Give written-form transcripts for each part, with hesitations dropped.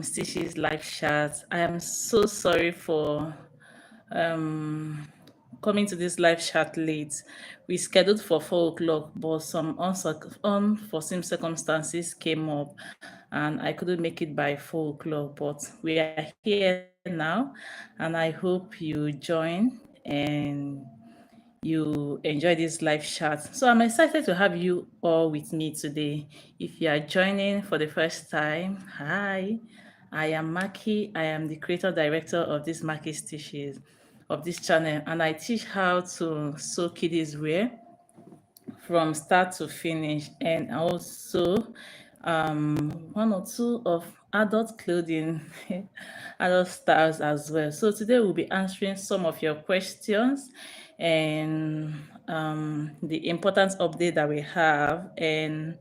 Stitch's live chat. I am so sorry for coming to this live chat late. We scheduled for 4 o'clock, but some unforeseen circumstances came up and I couldn't make it by 4 o'clock. But we are here now, and I hope you join and you enjoy this live chat. So I'm excited to have you all with me today. If you are joining for the first time, hi, I am Maki. I am the creator director of this MAKY'S Teaches of this channel, and I teach how to sew kiddies wear from start to finish, and also one or two of adult clothing adult styles as well. So today we'll be answering some of your questions and the important update that we have, and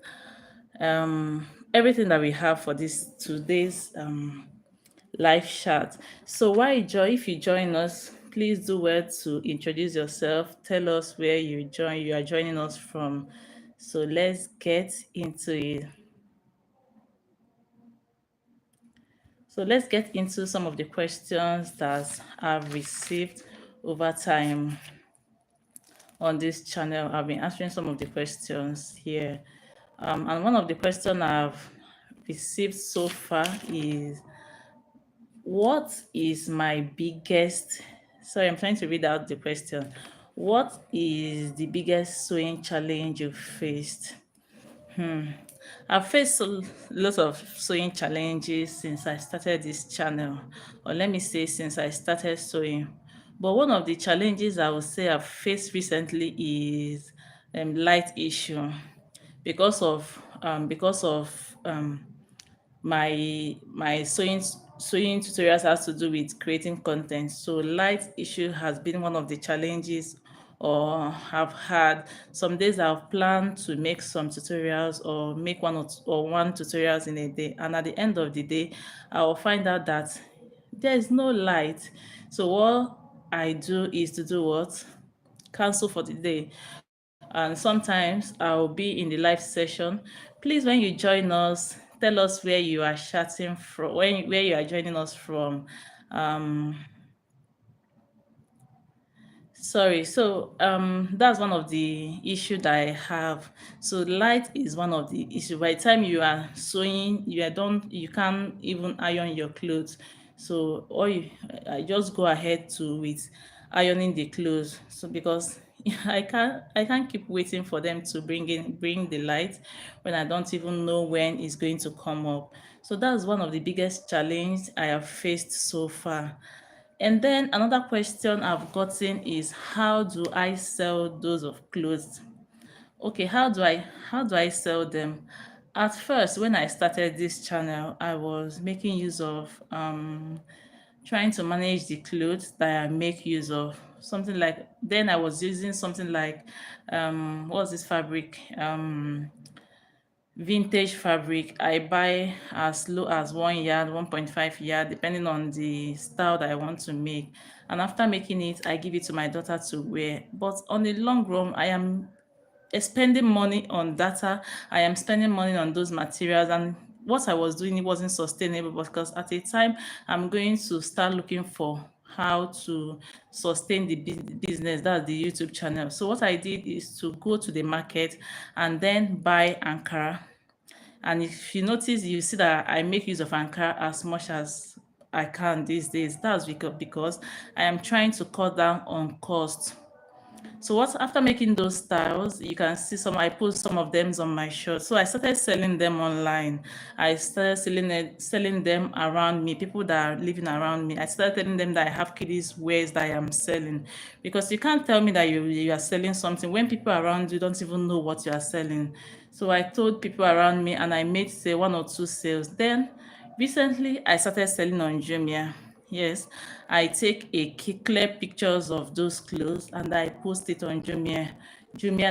everything that we have for this today's live chat. So if you join us, please do well to introduce yourself. Tell us where you are joining us from. So let's get into it. So let's get into some of the questions that I've received over time on this channel. I've been answering some of the questions here. And one of the questions I've received so far is, what is my biggest, sorry, I'm trying to read out the question. What is the biggest sewing challenge you've faced? I've faced a lot of sewing challenges since I started this channel, or let me say since I started sewing. But one of the challenges I would say I've faced recently is light issue because of my sewing tutorials has to do with creating content. So light issue has been one of the challenges or have had. Some days I've planned to make some tutorials or make one tutorials in a day, and at the end of the day I will find out that there is no light. So what I do is to do what? Cancel for the day. And sometimes I'll be in the live session. Please, when you join us, tell us where you are chatting from, where you are joining us from. Sorry, so that's one of the issue that I have. So light is one of the issue. By the time you are sewing, you can't even iron your clothes. So I just go ahead to with ironing the clothes. So because I can't keep waiting for them to bring the light when I don't even know when it's going to come up. So that's one of the biggest challenge I have faced so far. And then another question I've gotten is, how do I sell those of clothes? Okay, how do I sell them? At first, when I started this channel, I was making use of trying to manage the clothes that I make use of. Something like, then I was using something like what's this fabric? Vintage fabric. I buy as low as 1 yard, 1.5 yard, depending on the style that I want to make. And after making it, I give it to my daughter to wear. But on the long run, I am spending money on data. I am spending money on those materials, and what I was doing, it wasn't sustainable, because at a time I'm going to start looking for how to sustain the business, that's the YouTube channel. So what I did is to go to the market and then buy Ankara. And if you notice, you see that I make use of Ankara as much as I can these days. That's because I am trying to cut down on cost. So what after making those styles, you can see I put some of them on my shirt. So I started selling them online. I started selling them around me, people that are living around me. I started telling them that I have kiddies wares that I am selling. Because you can't tell me that you are selling something when people around you don't even know what you are selling. So I told people around me, and I made say one or two sales. Then recently I started selling on Jumia. Yes, I take clear pictures of those clothes and I post it on Jumia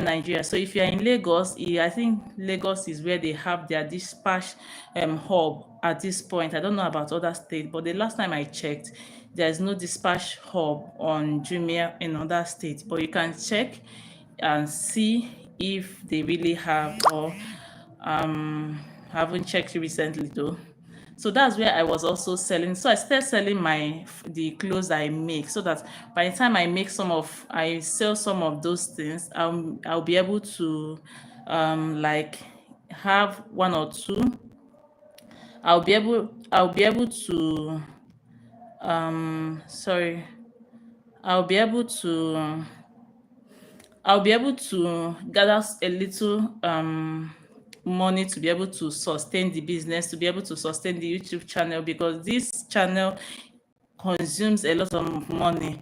Nigeria. So if you're in Lagos, I think Lagos is where they have their dispatch hub at this point. I don't know about other states, but the last time I checked, there's no dispatch hub on Jumia in other states. But you can check and see if they really have, or haven't checked recently though. So that's where I was also selling. So I started selling the clothes I make, so that by the time I sell some of those things, I'll be able to like have one or two. I'll be able to sorry. I'll be able to I'll be able to gather a little money to be able to sustain the business, to be able to sustain the YouTube channel, because this channel consumes a lot of money.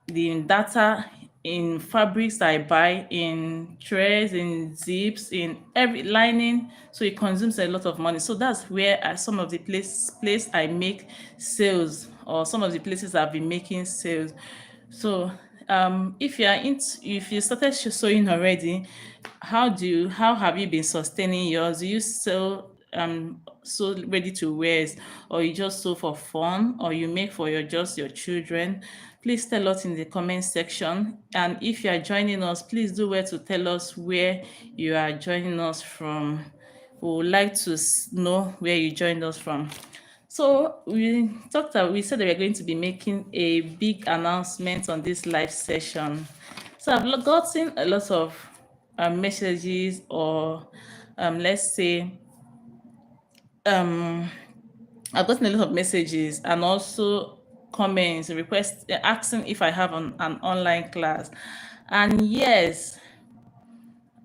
The data, in fabrics I buy, in threads, in zips, in every lining, so it consumes a lot of money. So that's where some of the place I make sales, or some of the places I've been making sales. So if you started sewing already, how have you been sustaining yours? Do you sew ready to wears, or you just sew for fun, or you make for your children? Please tell us in the comment section. And if you are joining us, please do well to tell us where you are joining us from. We would like to know where you joined us from. So we said that we are going to be making a big announcement on this live session. So I've gotten a lot of messages, or let's say I've gotten a lot of messages, and also comments, requests, asking if I have an online class. And yes,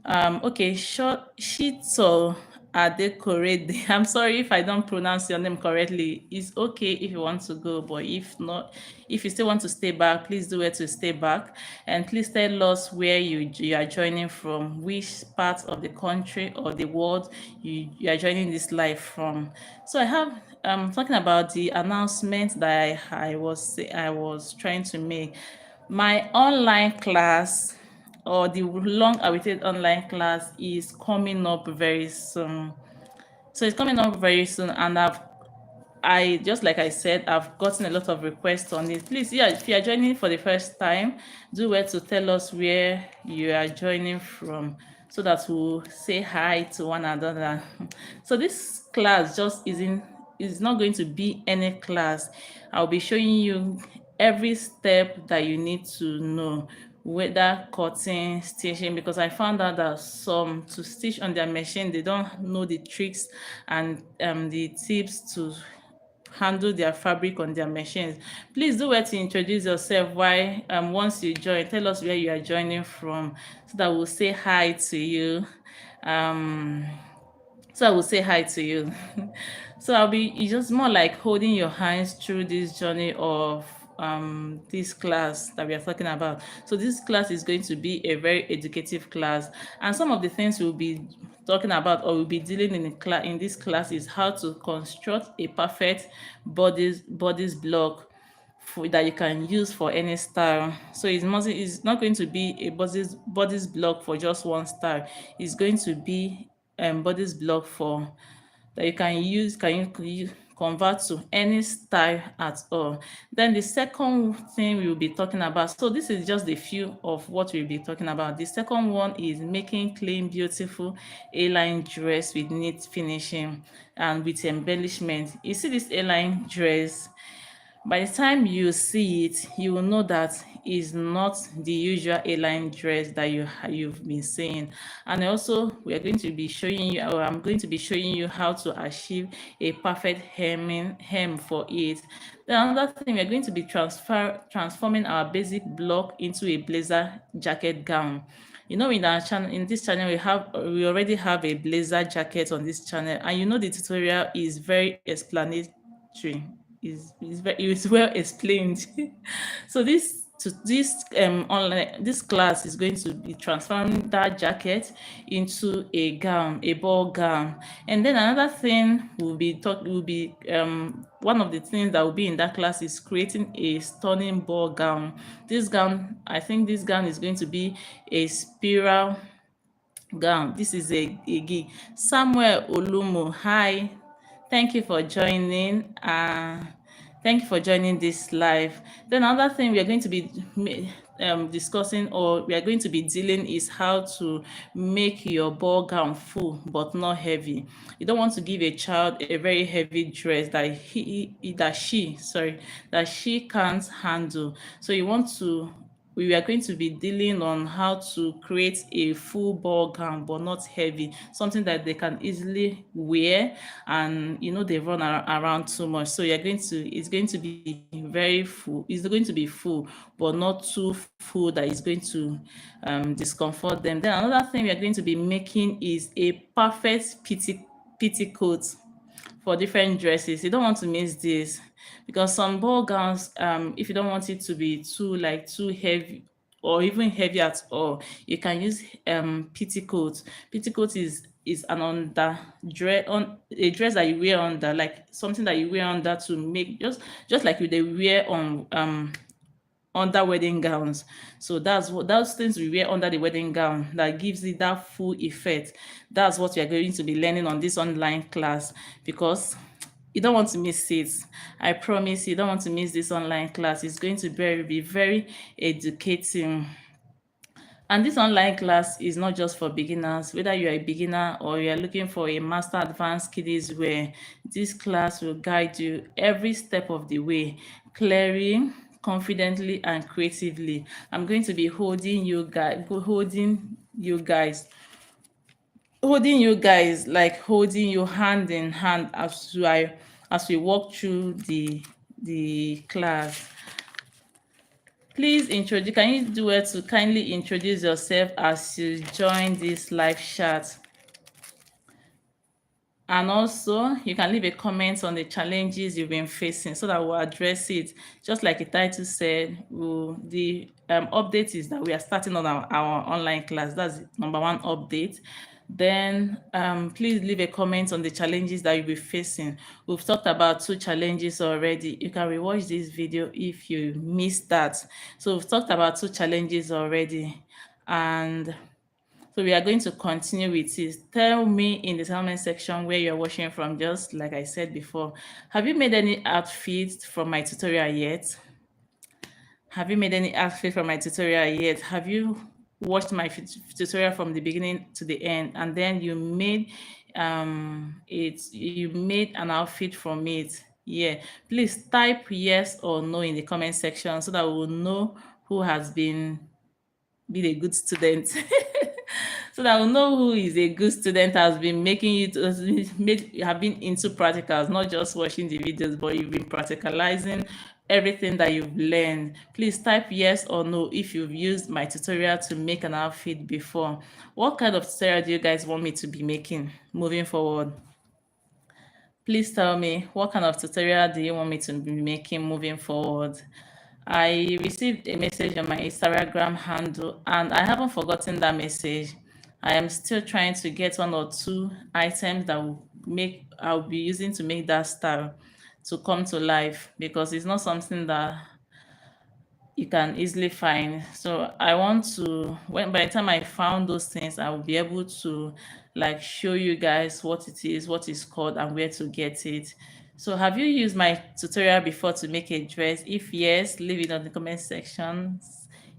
okay, Shito Adekorede. I'm sorry if I don't pronounce your name correctly. It's okay if you want to go, but if not, if you still want to stay back, please do it to stay back. And please tell us where you are joining from, which part of the country or the world you are joining this live from. So I have talking about the announcement that I was trying to make. My online class, or the long awaited online class, is coming up very soon. So it's coming up very soon, and I just like I said, I've gotten a lot of requests on it. Please, yeah, if you are joining for the first time, do well to tell us where you are joining from, so that we'll say hi to one another. So this class just is not going to be any class. I'll be showing you every step that you need to know, whether cutting, stitching, because I found out that some to stitch on their machine, they don't know the tricks and the tips to handle their fabric on their machines. Please do well to introduce yourself. Why once you join, tell us where you are joining from, so that we'll say hi to you. um so I will say hi to you. So it's just more like holding your hands through this journey of this class that we are talking about. So this class is going to be a very educative class, and some of the things we'll be talking about, or we'll be dealing in this class, is how to construct a perfect bodice block that you can use for any style. So it's not going to be a bodice block for just one style. It's going to be bodice block for that you can use, you convert to any style at all. Then the second thing we will be talking about, so this is just a few of what we'll be talking about. The second one is making clean, beautiful A-line dress with neat finishing and with embellishment. You see this A-line dress, by the time you see it, you will know that is not the usual A-line dress that you've been seeing. And also, we are going to be showing you, or I'm going to be showing you how to achieve a perfect hem for it. Then another thing, we're going to be transforming our basic block into a blazer jacket gown. You know, in our channel, in this channel, we already have a blazer jacket on this channel, and you know the tutorial is very explanatory, is well explained. So this class is going to be transforming that jacket into a gown, a ball gown. And then another thing one of the things that will be in that class is creating a stunning ball gown. I think this gown is going to be a spiral gown. This is a gig. Samuel Olumo, hi. Thank you for joining. Thank you for joining this live. Then another thing we are going to be discussing, or we are going to be dealing, is how to make your ball gown full but not heavy. You don't want to give a child a very heavy dress that she can't handle. So you want to we are going to be dealing on how to create a full ball gown but not heavy, something that they can easily wear, and they run around too much. So it's going to be very full. It's going to be full but not too full that is going to discomfort them. Then another thing we are going to be making is a perfect petticoat for different dresses. You don't want to miss this, because some ball gowns, if you don't want it to be too heavy or even heavy at all, you can use petticoat. Petticoat is an under dress, on a dress that you wear under, like something that you wear under to make, just like you they wear on under wedding gowns. So that's what those things we wear under the wedding gown that gives it that full effect. That's what we are going to be learning on this online class, because you don't want to miss it. I promise you don't want to miss this online class. It's going to be very educating. And this online class is not just for beginners. Whether you're a beginner or you're looking for a master advanced kiddies wear, this class will guide you every step of the way, clearly, confidently, and creatively. I'm going to be holding you guys, like holding you hand in hand as we walk through the class. Please introduce. Can you do it to kindly introduce yourself as you join this live chat? And also, you can leave a comment on the challenges you've been facing so that we'll address it. Just like the title said, the update is that we are starting on our online class. That's number one update. Then please leave a comment on the challenges that you'll be facing. We've talked about 2 challenges already. You can rewatch this video if you missed that. So we've talked about 2 challenges already. And so we are going to continue with this. Tell me in the comment section where you're watching from, just like I said before. Have you made any outfits from my tutorial yet? Have you made any outfit from my tutorial yet? Have you watched my tutorial from the beginning to the end, and then you made you made an outfit from it? Yeah, please type yes or no in the comment section so that we will know who has been a good student. So that we'll know who is a good student, has been making you have been into practicals, not just watching the videos, but you've been practicalizing everything that you've learned. Please type yes or no if you've used my tutorial to make an outfit before. What kind of tutorial do you guys want me to be making moving forward? Please tell me, what kind of tutorial do you want me to be making moving forward? I received a message on my Instagram handle, and I haven't forgotten that message. I am still trying to get 1 or 2 items that I'll be using to make that style to come to life, because it's not something that you can easily find. So I want to, by the time I found those things, I will be able to like show you guys what it is, what it's called, and where to get it. So have you used my tutorial before to make a dress? If yes, leave it on the comment section.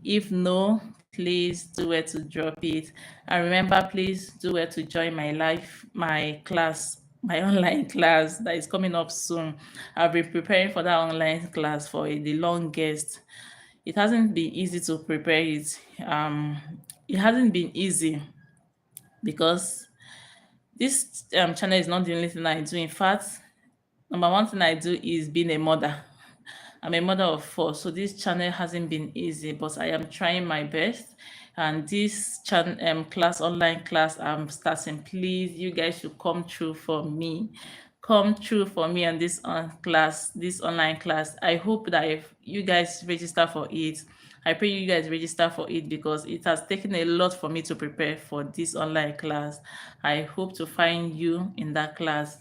If no, please do where to drop it. And remember, please do where to join my class, my online class that is coming up soon. I've been preparing for that online class for the longest. It hasn't been easy to prepare it. It hasn't been easy because this channel is not the only thing I do. In fact, number one thing I do is being a mother. I'm a mother of 4, so this channel hasn't been easy, but I am trying my best. And this online class I'm starting, please, you guys should come through for me. Come through for me on this online class. I hope that if you guys register for it, I pray you guys register for it, because it has taken a lot for me to prepare for this online class. I hope to find you in that class,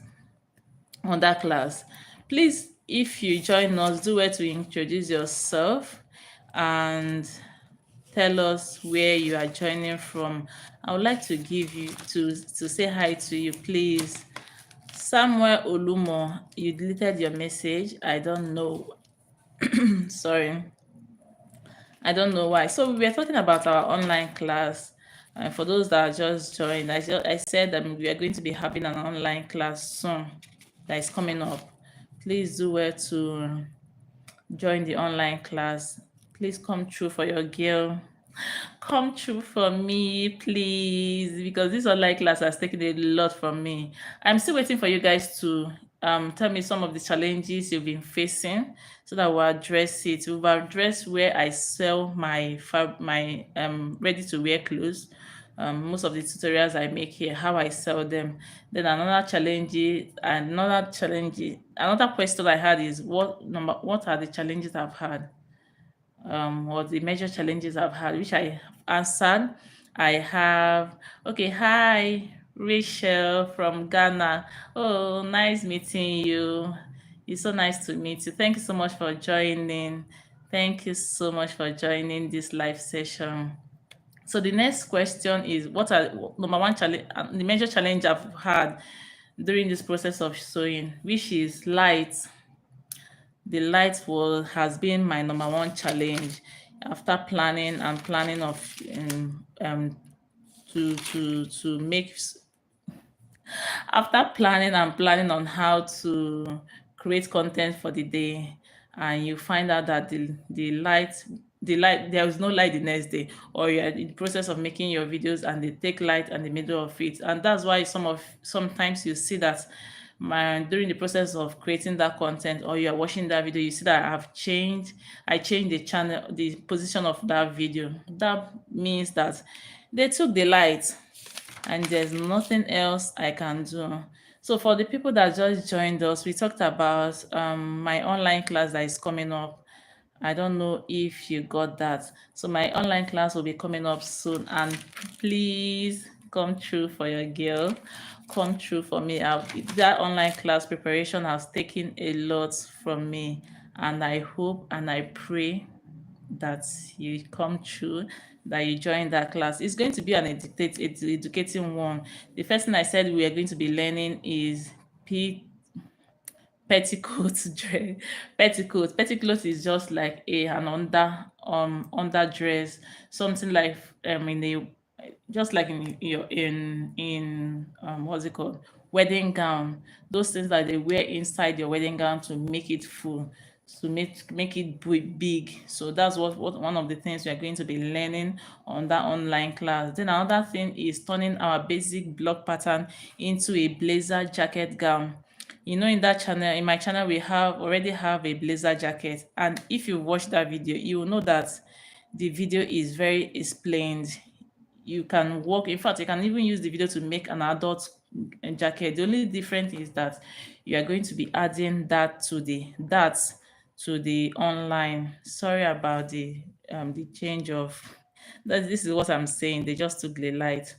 on that class. Please, if you join us, do well to introduce yourself and tell us where you are joining from. I would like to give you to say hi to you, please. Samuel Olumo, you deleted your message. I don't know. Sorry. I don't know why. So we were talking about our online class. For those that just joined, I said that we are going to be having an online class soon that is coming up. Please do well to join the online class. Please come through for your girl. Come true for me, please, because this online class has taken a lot from me. I'm still waiting for you guys to tell me some of the challenges you've been facing so that we'll address it. We'll address where I sell my ready to wear clothes. Most of the tutorials I make here, how I sell them. Then another question I had is what are the challenges I've had? Or the major challenges I've had, which I answered. I have, okay, hi, Rachel from Ghana. Oh, nice meeting you. It's so nice to meet you. Thank you so much for joining. Thank you so much for joining this live session. So the next question is, what are number one challenge, the major challenge I've had during this process of sewing, which is light. The light has been my number one challenge after planning and planning of to make after planning and planning on how to create content for the day, and you find out that the light there is no light the next day, or you're in the process of making your videos and they take light in the middle of it, and that's why sometimes you see that during the process of creating that content, or you're watching that video, you see that I changed the position of that video. That means that they took the light and there's nothing else I can do. So for the people that just joined us, we talked about my online class that is coming up. I don't know if you got that. So my online class will be coming up soon, and please come through for your girl. Come through for me. That online class preparation has taken a lot from me, and I hope and I pray that you come through, that you join that class. It's going to be educating one. The first thing I said we are going to be learning is P petticoat dress. Petticoat is just like an under dress, something like in a just like in your in what's it called, wedding gown. Those things that they wear inside your wedding gown to make it full, to make it big. So that's what one of the things we are going to be learning on that online class. Then another thing is turning our basic block pattern into a blazer jacket gown. In that channel, in my channel, we already have a blazer jacket, and if you watch that video, you will know that the video is very explained. You can work, in fact, you can even use the video to make an adult jacket. The only difference is that you are going to be adding that to the online. Sorry about the change of that. This is what I'm saying, they just took the light.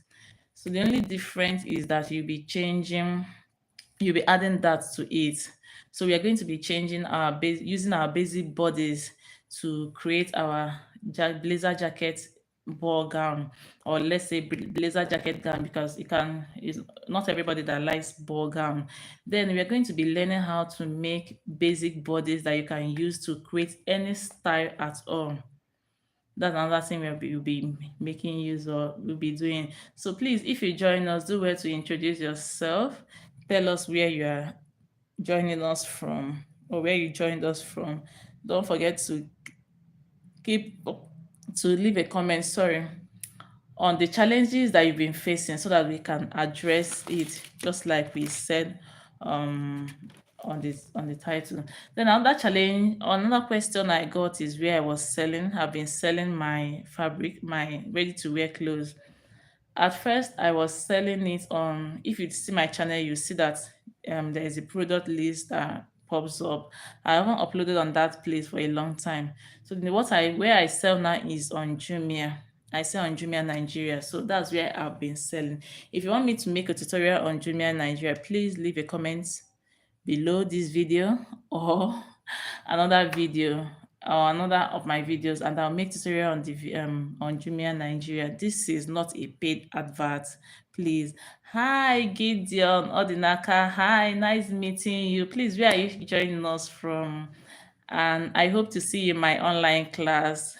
So the only difference is that you'll be adding that to it. So we are going to be changing our base, using our basic bodies to create our blazer jacket ball gown, or let's say blazer jacket gown, because it's not everybody that likes ball gown. Then we are going to be learning how to make basic bodies that you can use to create any style at all. That's another thing we'll be making use of, we'll be doing. So please, if you join us, do well to introduce yourself. Tell us where you are joining us from, or where you joined us from. Don't forget to keep to leave a comment, sorry, on the challenges that you've been facing, so that we can address it, just like we said um on the title. Then another question I got is where I've been selling my fabric, my ready to wear clothes. At first, I was selling it on, if you see my channel, you see that there is a product list that pops up. I haven't uploaded on that place for a long time. So where I sell now is on Jumia. I sell on Jumia Nigeria. So that's where I've been selling. If you want me to make a tutorial on Jumia Nigeria, please leave a comment below this video, or another video, or another of my videos, and I'll make tutorial on Jumia Nigeria. This is not a paid advert, please. Hi Gideon Odinaka, hi, nice meeting you. Please, where are you joining us from? And I hope to see you in my online class.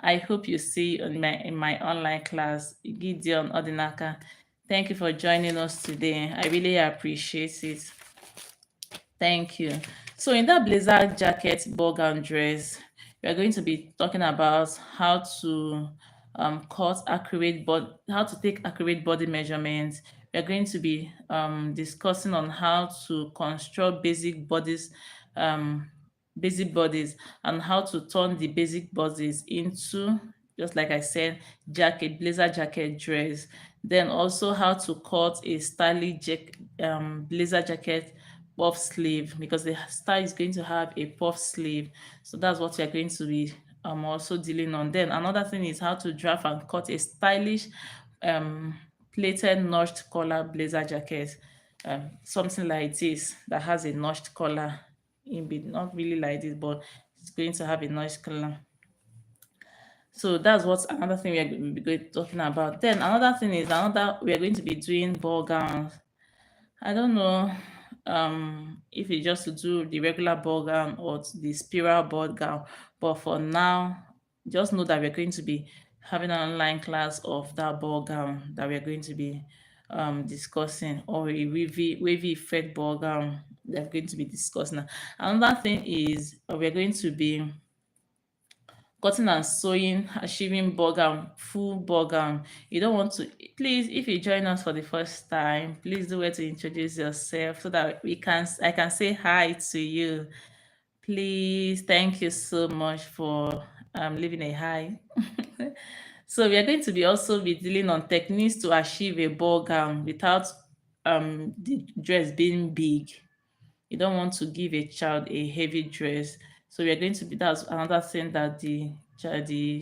I hope you see you in my online class. Gideon Odinaka, thank you for joining us today. I really appreciate it. Thank you. So in that blazer jacket ball gown dress, we are going to be talking about how to cut accurate, but how to take accurate body measurements. We are going to be discussing on how to construct um, basic bodies, and how to turn the basic bodies into, just like I said, jacket, blazer jacket dress. Then also how to cut a stylish blazer jacket puff sleeve, because the style is going to have a puff sleeve. So that's what we are going to be also dealing on. Then another thing is how to draft and cut a stylish um plated notched collar blazer jacket, something like this that has a notched collar in bit, not really like this, but it's going to have a notched collar. So that's what's another thing we are going to be talking about. Then another thing is, another we are going to be doing ball gowns. I don't know if it's just to do the regular ball gown or the spiral ball gown, but for now, just know that we're going to be having an online class of that ball gown that we're going to be discussing, or a wavy effect ball gown that we're going to be discussing. Another thing is we're going to be cutting and sewing, achieving ball gown, full ball gown. You don't want to, please, if you join us for the first time, please do where to introduce yourself so that I can say hi to you. Please, thank you so much for leaving a hi. So we are going to be also be dealing on techniques to achieve a ball gown without the dress being big. You don't want to give a child a heavy dress. So we are going to be, that's another thing that the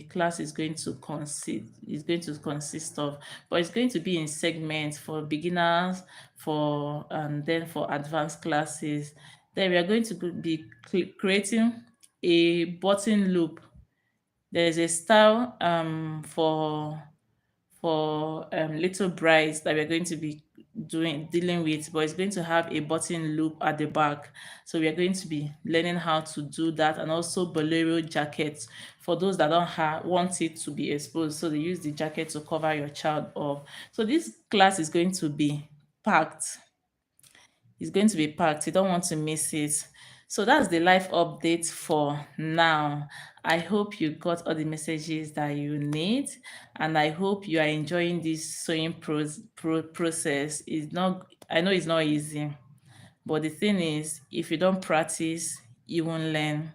class is going to consist of. But it's going to be in segments for beginners, for and then for advanced classes. Then we are going to be creating a button loop. There's a style for little brides that we're going to be dealing with, but it's going to have a button loop at the back. So we are going to be learning how to do that, and also bolero jackets for those that don't want it to be exposed, so they use the jacket to cover your child up. So this class is going to be packed. It's going to be packed. You don't want to miss it. So that's the life update for now. I hope you got all the messages that you need, and I hope you are enjoying this sewing process. It's not, I know it's not easy, but the thing is, if you don't practice, you won't learn.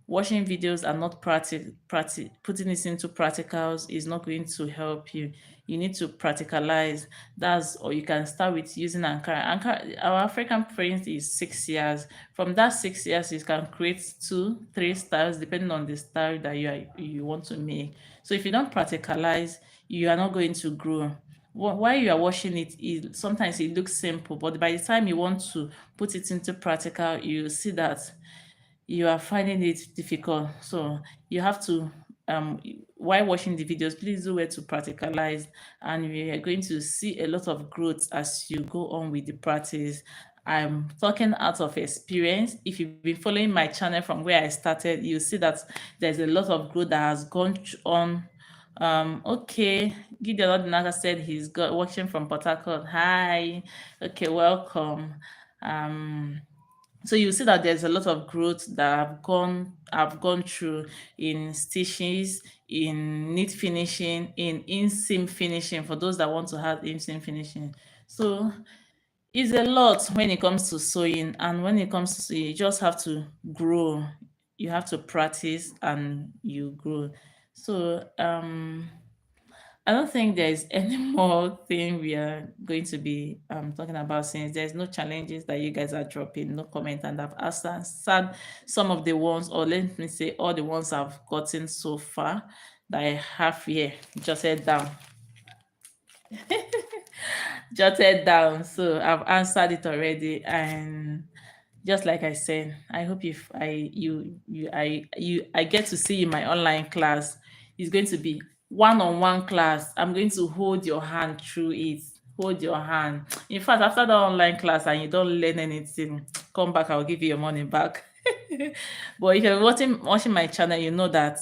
Watching videos and not putting it into practicals is not going to help you. You need to practicalize. That's, or you can start with using Ankara. Ankara, our African print is 6 years. From that 6 years, you can create 2, 3 styles depending on the style that you want to make. So if you don't practicalize, you are not going to grow. While you are watching it, sometimes it looks simple, but by the time you want to put it into practical, you see that you are finding it difficult. So you have to, while watching the videos, please do where to practicalize, and we are going to see a lot of growth as you go on with the practice. I'm talking out of experience. If you've been following my channel from where I started, you see that there's a lot of growth that has gone on. Okay, Gideon Odinaka said he's watching from Port Harcourt. Hi. Okay, welcome. So you see that there's a lot of growth that I've gone through in stitches, in knit finishing, in inseam finishing, for those that want to have inseam finishing. So it's a lot when it comes to sewing, and when it comes to, you just have to grow. You have to practice and you grow. So I don't think there's any more thing we are going to be talking about, since there's no challenges that you guys are dropping, no comment, and I've answered some of the ones, or let me say all the ones I've gotten so far that I have here jotted down. Jotted down. So I've answered it already, and just like I said, I hope if I get to see you in my online class. It's going to be one-on-one class. I'm going to hold your hand through it. Hold your hand. In fact, after the online class and you don't learn anything, come back, I'll give you your money back. But if you're watching my channel, you know that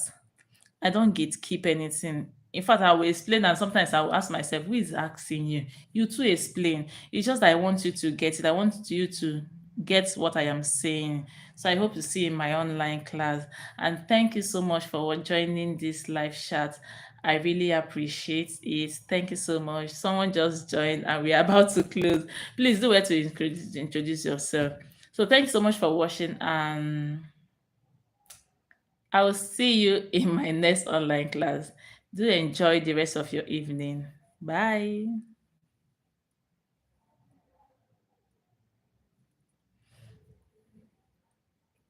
I don't gatekeep anything. In fact, I will explain, and sometimes I will ask myself, who is asking you? You too explain. It's just that I want you to get it. I want you to get what I am saying. So I hope to see you in my online class. And thank you so much for joining this live chat. I really appreciate it. Thank you so much. Someone just joined and we are about to close. Please do where to introduce yourself. So thanks so much for watching, and I will see you in my next online class. Do enjoy the rest of your evening. Bye.